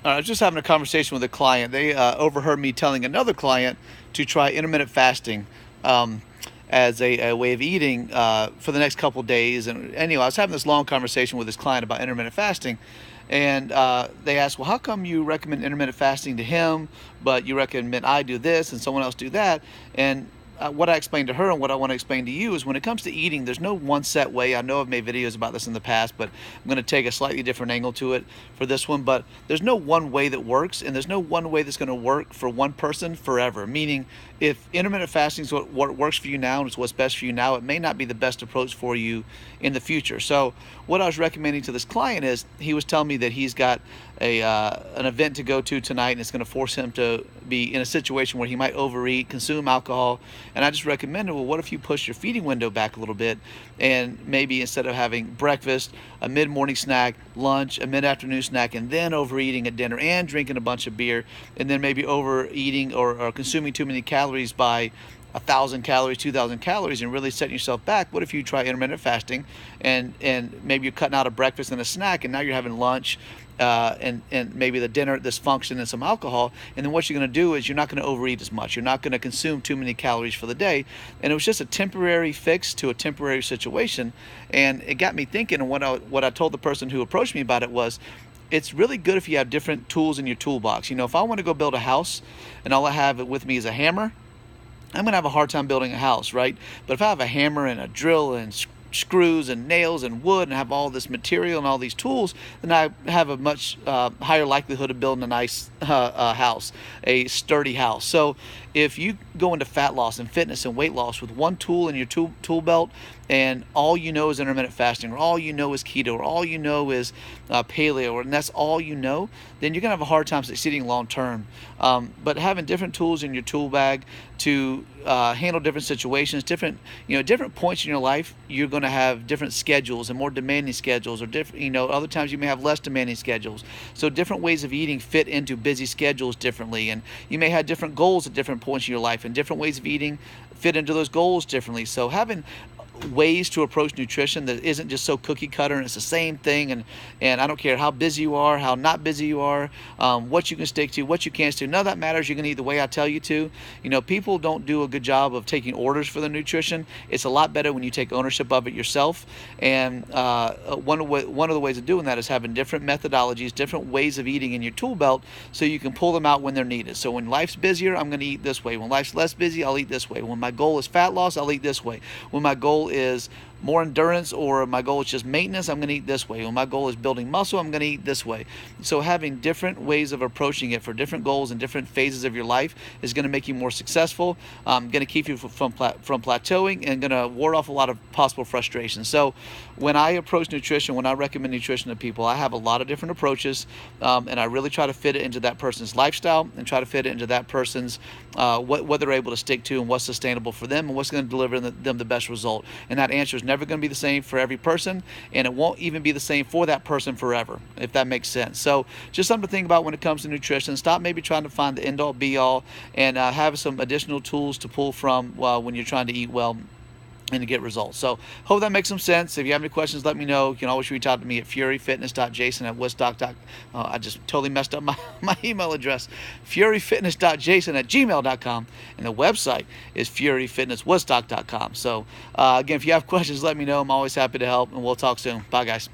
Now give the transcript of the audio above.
I was just having a conversation with a client. They overheard me telling another client to try intermittent fasting um, as a way of eating for the next couple of days. And anyway, I was having this long conversation with this client about intermittent fasting. And they asked, well, how come you recommend intermittent fasting to him, but you recommend I do this and someone else do that? And what I explained to her and what I want to explain to you is when it comes to eating, there's no one set way. I know I've made videos about this in the past, but I'm going to take a slightly different angle to it for this one. But there's no one way that works, and there's no one way that's going to work for one person forever. Meaning, if intermittent fasting is what works for you now and it's what's best for you now, it may not be the best approach for you in the future. So what I was recommending to this client is he was telling me that he's got an event to go to tonight, and it's going to force him to be in a situation where he might overeat, consume alcohol. And I just recommended, well, what if you push your feeding window back a little bit, and maybe instead of having breakfast, a mid-morning snack, lunch, a mid-afternoon snack, and then overeating at dinner and drinking a bunch of beer, and then maybe overeating or consuming too many calories by 1,000 calories, 2,000 calories, and really setting yourself back. What if you try intermittent fasting, and maybe you're cutting out a breakfast and a snack, and now you're having lunch, and maybe the dinner, this function, and some alcohol. And then what you're going to do is you're not going to overeat as much. You're not going to consume too many calories for the day. And it was just a temporary fix to a temporary situation. And it got me thinking. And what I told the person who approached me about it was, it's really good if you have different tools in your toolbox. You know, if I want to go build a house and all I have with me is a hammer, I'm going to have a hard time building a house, right? But if I have a hammer and a drill and screws and nails and wood and have all this material and all these tools, then I have a much higher likelihood of building a nice house, a sturdy house. So if you go into fat loss and fitness and weight loss with one tool in your tool belt, and all you know is intermittent fasting, or all you know is keto, or all you know is paleo, and that's all you know, then you're gonna have a hard time succeeding long term. But having different tools in your tool bag to handle different situations, different points in your life, you're going to have different schedules and more demanding schedules, or different, other times you may have less demanding schedules. So different ways of eating fit into busy schedules differently, and you may have different goals at different points in your life, and different ways of eating fit into those goals differently. So having ways to approach nutrition that isn't just so cookie cutter and it's the same thing, and I don't care how busy you are, how not busy you are, what you can stick to, what you can't stick to, none of that matters. You're going to eat the way I tell you to. People don't do a good job of taking orders for their nutrition. It's a lot better when you take ownership of it yourself. And one of the ways of doing that is having different methodologies, different ways of eating in your tool belt, so you can pull them out when they're needed. So when life's busier, I'm going to eat this way. When life's less busy, I'll eat this way. When my goal is fat loss, I'll eat this way. When my goal is more endurance, or my goal is just maintenance, I'm going to eat this way. When my goal is building muscle, I'm going to eat this way. So having different ways of approaching it for different goals and different phases of your life is going to make you more successful, going to keep you from plateauing, and going to ward off a lot of possible frustration. So when I approach nutrition, when I recommend nutrition to people, I have a lot of different approaches, and I really try to fit it into that person's lifestyle and try to fit it into that person's what they're able to stick to and what's sustainable for them and what's going to deliver them the best result. And that answer is never going to be the same for every person, and it won't even be the same for that person forever, if that makes sense. So just something to think about when it comes to nutrition. Stop maybe trying to find the end-all be-all, and have some additional tools to pull from when you're trying to eat well and to get results. So hope that makes some sense. If you have any questions, let me know. You can always reach out to me at furyfitness.jason@woodsdoc. I just totally messed up my email address, furyfitness.jason@gmail.com, and the website is furyfitnesswoodstock.com. So again, if you have questions, let me know. I'm always happy to help, and we'll talk soon. Bye, guys.